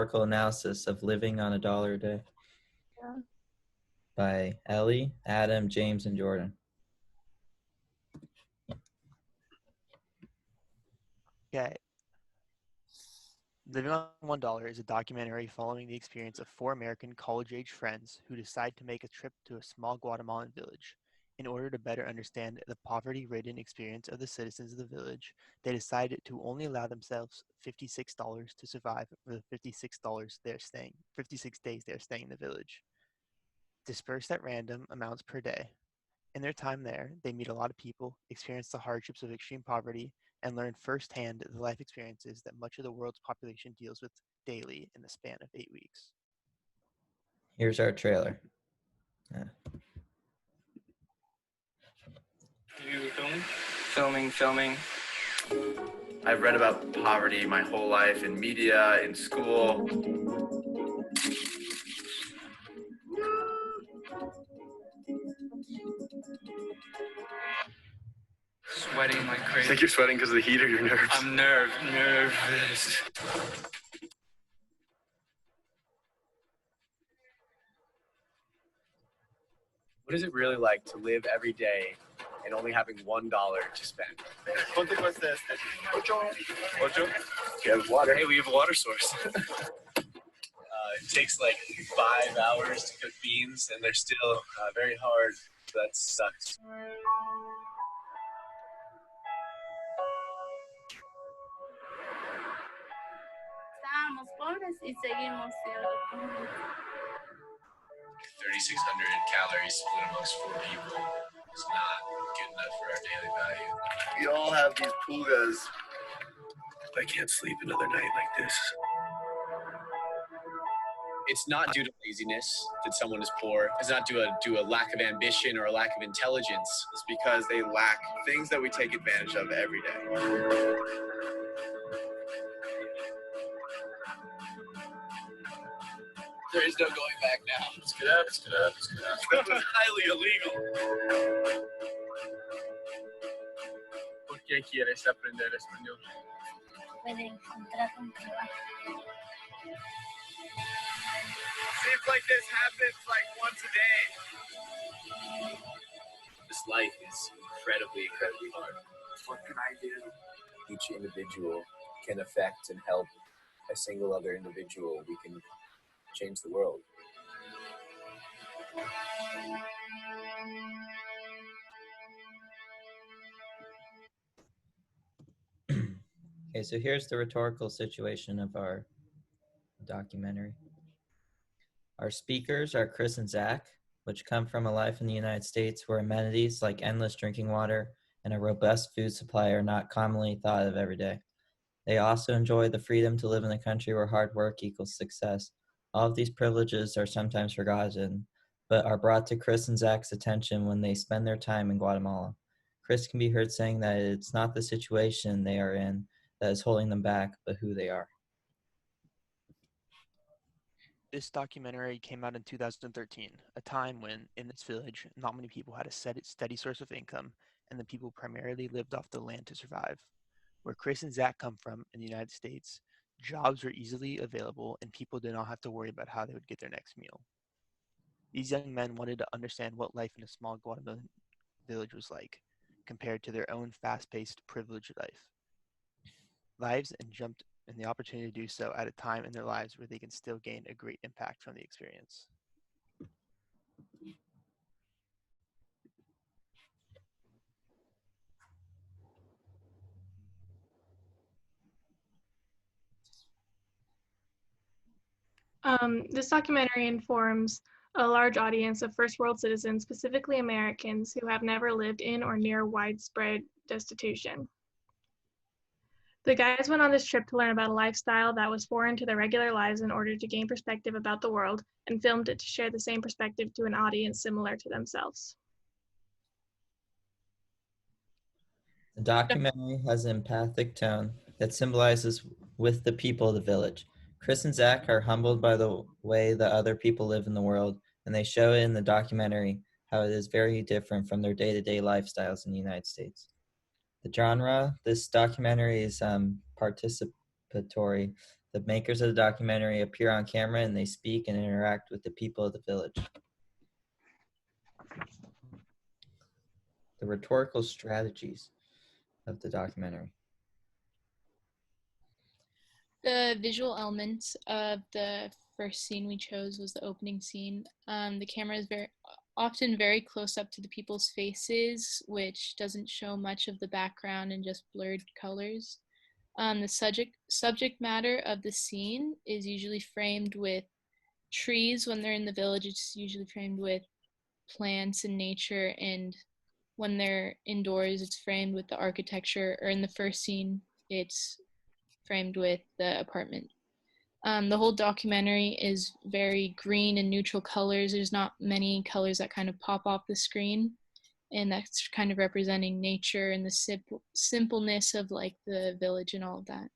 Historical Analysis of Living on a Dollar a Day Yeah. by Ellie, Adam, James, and Jordan. Okay. Living on $1 is a documentary following the experience of four American college-age friends who decide to make a trip to a small Guatemalan village. In order to better understand the poverty-ridden experience of the citizens of the village, they decided to only allow themselves $56 to survive for the 56 days they're staying in the village, dispersed at random amounts per day. In their time there, they meet a lot of people, experience the hardships of extreme poverty, and learn firsthand the life experiences that much of the world's population deals with daily in the span of 8 weeks. Here's our trailer. Yeah. You filming? Filming. I've read about poverty my whole life in media, in school. Sweating like I crazy. think you're sweating because of the heat or your nerves. I'm nervous. What is it really like to live every day and only having $1 to spend? ¿Cuánto cuesta este? Ocho? You have water. Hey, we have a water source. It takes like 5 hours to cook beans, and they're still very hard. That sucks. Estábamos pobres y seguimos siendo pobres. 3,600 calories split amongst 4 people is not good enough for our daily value. We all have these pulgas. I can't sleep another night like this. It's not due to laziness that someone is poor. It's not due to a lack of ambition or a lack of intelligence. It's because they lack things that we take advantage of every day. There is no going back now. Let's get out. That was highly illegal. ¿Por qué quieres aprender español? Puede encontrar un trabajo. Seems like this happens like once a day. This life is incredibly hard. What can I do? Each individual can affect and help a single other individual. We can change the world. Okay, so here's the rhetorical situation of our documentary. Our speakers are Chris and Zach, which come from a life in the United States where amenities like endless drinking water and a robust food supply are not commonly thought of every day. They also enjoy the freedom to live in a country where hard work equals success. All of these privileges are sometimes forgotten, but are brought to Chris and Zach's attention when they spend their time in Guatemala. Chris can be heard saying that it's not the situation they are in that is holding them back, but who they are. This documentary came out in 2013, a time when, in this village, not many people had a steady source of income, and the people primarily lived off the land to survive. Where Chris and Zach come from in the United States, jobs were easily available and people did not have to worry about how they would get their next meal. These young men wanted to understand what life in a small Guatemalan village was like, compared to their own fast-paced, privileged lives, and jumped in the opportunity to do so at a time in their lives where they can still gain a great impact from the experience. This documentary informs a large audience of first world citizens, specifically Americans, who have never lived in or near widespread destitution. The guys went on this trip to learn about a lifestyle that was foreign to their regular lives in order to gain perspective about the world, and filmed it to share the same perspective to an audience similar to themselves. The documentary has an empathic tone that symbolizes with the people of the village. Chris and Zach are humbled by the way that other people live in the world, and they show in the documentary how it is very different from their day-to-day lifestyles in the United States. The genre, this documentary is participatory, The makers of the documentary appear on camera and they speak and interact with the people of the village. The rhetorical strategies of the documentary. The visual elements of the first scene we chose was the opening scene. The camera is often very close up to the people's faces, which doesn't show much of the background and just blurred colors. The subject matter of the scene is usually framed with trees. When they're in the village, it's usually framed with plants and nature, and when they're indoors, it's framed with the architecture, or in the first scene, it's framed with the apartment. The whole documentary is very green and neutral colors. There's not many colors that kind of pop off the screen, and that's kind of representing nature and the simpleness of like the village and all of that.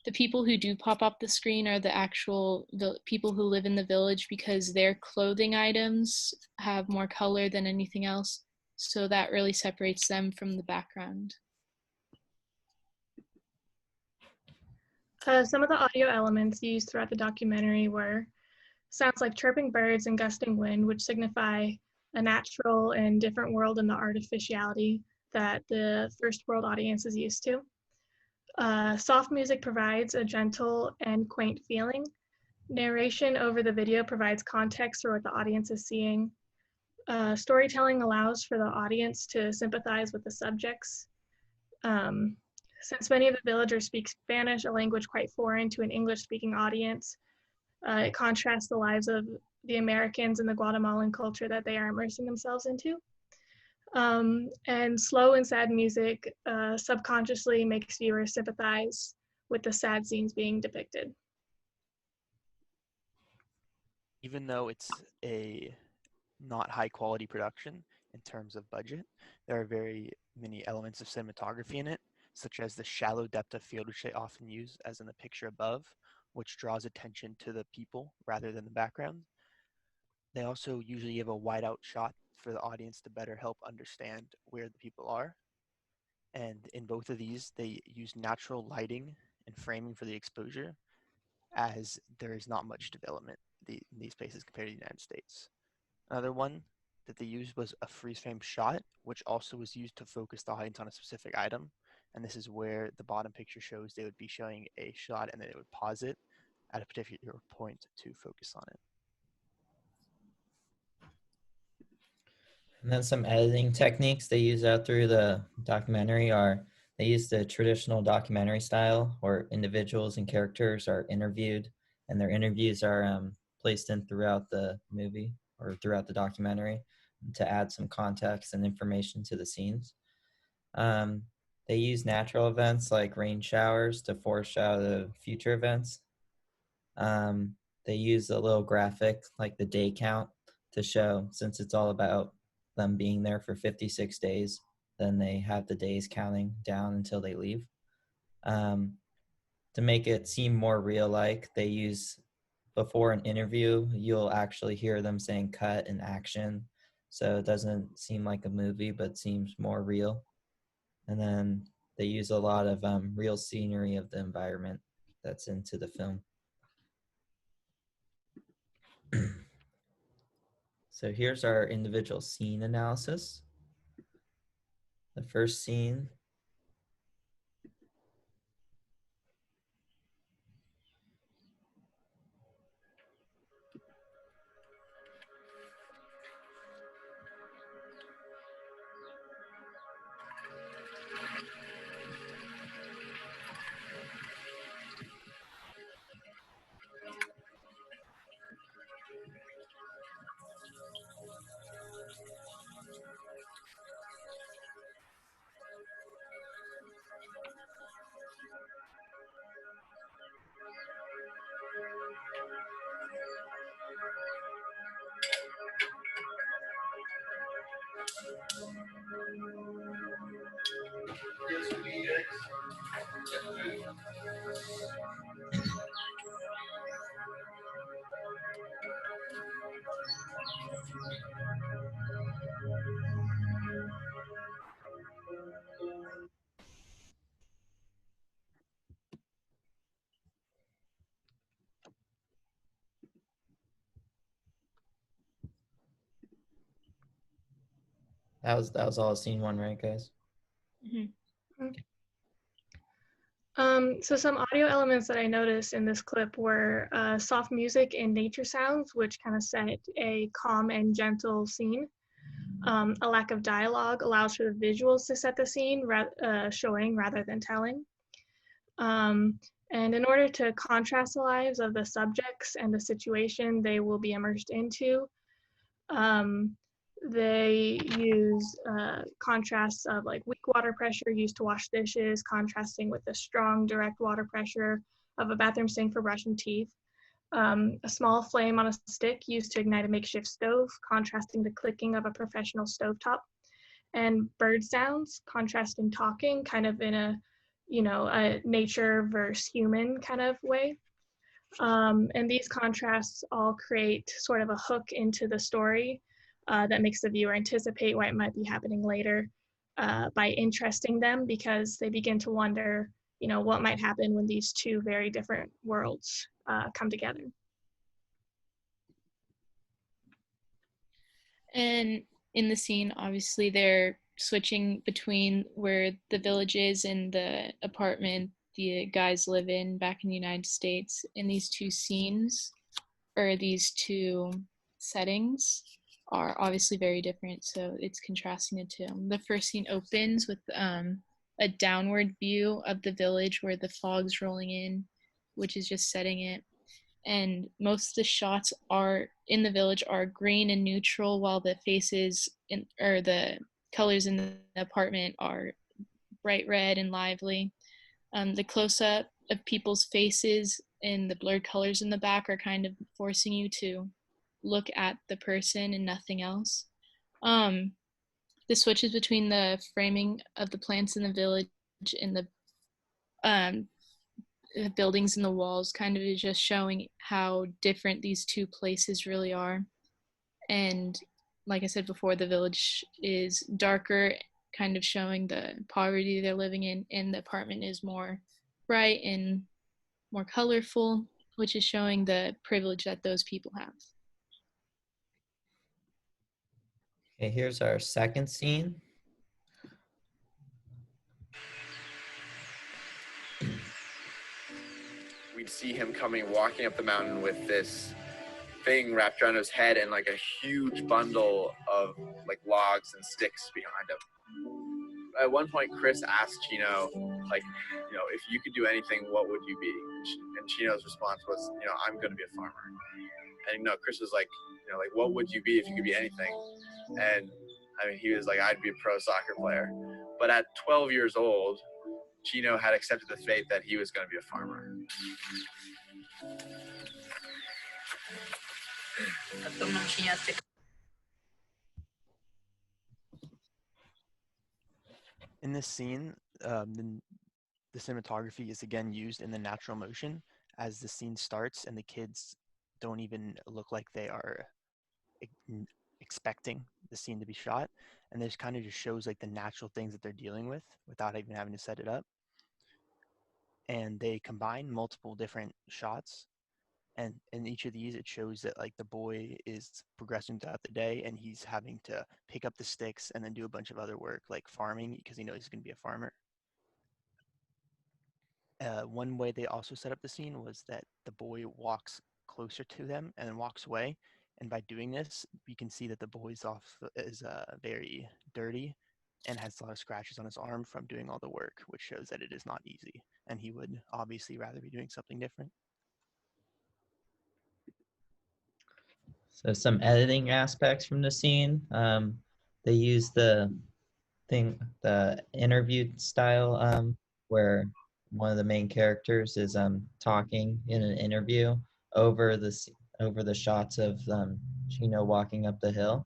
The people who do pop up the screen are the people who live in the village, because their clothing items have more color than anything else. So that really separates them from the background. Some of the audio elements used throughout the documentary were sounds like chirping birds and gusting wind, which signify a natural and different world in the artificiality that the first world audience is used to. Soft music provides a gentle and quaint feeling. Narration over the video provides context for what the audience is seeing. Storytelling allows for the audience to sympathize with the subjects. Since many of the villagers speak Spanish, a language quite foreign to an English-speaking audience, it contrasts the lives of the Americans and the Guatemalan culture that they are immersing themselves into. And slow and sad music subconsciously makes viewers sympathize with the sad scenes being depicted. Even though it's a not high quality production in terms of budget, there are very many elements of cinematography in it, such as the shallow depth of field, which they often use as in the picture above, which draws attention to the people rather than the background. They also usually give a wide out shot for the audience to better help understand where the people are. And in both of these, they use natural lighting and framing for the exposure, as there is not much development in these places compared to the United States. Another one that they used was a freeze frame shot, which also was used to focus the audience on a specific item. And this is where the bottom picture shows they would be showing a shot and then they would pause it at a particular point to focus on it. And then some editing techniques they use out through the documentary are they use the traditional documentary style where individuals and characters are interviewed and their interviews are placed in throughout the movie or throughout the documentary to add some context and information to the scenes. They use natural events like rain showers to foreshadow future events. They use a little graphic like the day count to show, since it's all about them being there for 56 days, then they have the days counting down until they leave. To make it seem more real-like, they use, before an interview, you'll actually hear them saying cut and action, so it doesn't seem like a movie, but seems more real. And then they use a lot of real scenery of the environment that's into the film. So here's our individual scene analysis. The first scene. That was all scene one, right, guys? So some audio elements that I noticed in this clip were soft music and nature sounds, which kind of set a calm and gentle scene. A lack of dialogue allows for the visuals to set the scene, showing rather than telling. And in order to contrast the lives of the subjects and the situation they will be immersed into, they use contrasts of like weak water pressure used to wash dishes, contrasting with the strong direct water pressure of a bathroom sink for brushing teeth. A small flame on a stick used to ignite a makeshift stove, contrasting the clicking of a professional stovetop. And bird sounds, contrasting talking, kind of in a, a nature versus human kind of way. And these contrasts all create sort of a hook into the story that makes the viewer anticipate what might be happening later by interesting them, because they begin to wonder, what might happen when these two very different worlds come together. And in the scene, obviously, they're switching between where the village is and the apartment the guys live in back in the United States. In these two scenes, or these two settings, are obviously very different, so it's contrasting the two. The first scene opens with a downward view of the village where the fog's rolling in, which is just setting it. And most of the shots are in the village are green and neutral, while the faces or the colors in the apartment are bright red and lively. The close-up of people's faces and the blurred colors in the back are kind of forcing you to look at the person and nothing else. The switches between the framing of the plants in the village and the buildings and the walls kind of is just showing how different these two places really are. And like I said before, the village is darker, kind of showing the poverty they're living in, and the apartment is more bright and more colorful, which is showing the privilege that those people have. Okay, here's our second scene. We'd see him walking up the mountain with this thing wrapped around his head and like a huge bundle of like logs and sticks behind him. At one point, Chris asked Chino, like, if you could do anything, what would you be? And Chino's response was, I'm going to be a farmer. And Chris was like, like, what would you be if you could be anything? And I mean, he was like, I'd be a pro soccer player. But at 12 years old, Chino had accepted the fate that he was going to be a farmer. In this scene, the cinematography is again used in the natural motion as the scene starts, and the kids don't even look like they are expecting the scene to be shot. And this kind of just shows like the natural things that they're dealing with without even having to set it up. And they combine multiple different shots. And in each of these, it shows that like the boy is progressing throughout the day, and he's having to pick up the sticks and then do a bunch of other work like farming, because he knows he's going to be a farmer. One way they also set up the scene was that the boy walks closer to them and then walks away. And by doing this, you can see that the boy's is very dirty and has a lot of scratches on his arm from doing all the work, which shows that it is not easy. And he would obviously rather be doing something different. So some editing aspects from the scene. They use the interview style where one of the main characters is talking in an interview over the shots of Chino walking up the hill.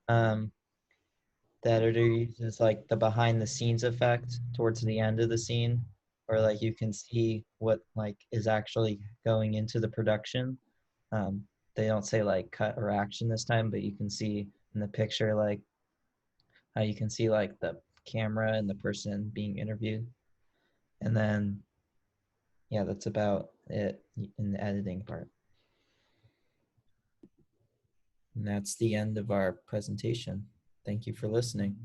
The editor uses like the behind the scenes effect towards the end of the scene, where like you can see what like is actually going into the production. They don't say like cut or action this time, but you can see in the picture like how you can see like the camera and the person being interviewed. And then, yeah, that's about it in the editing part. And that's the end of our presentation. Thank you for listening.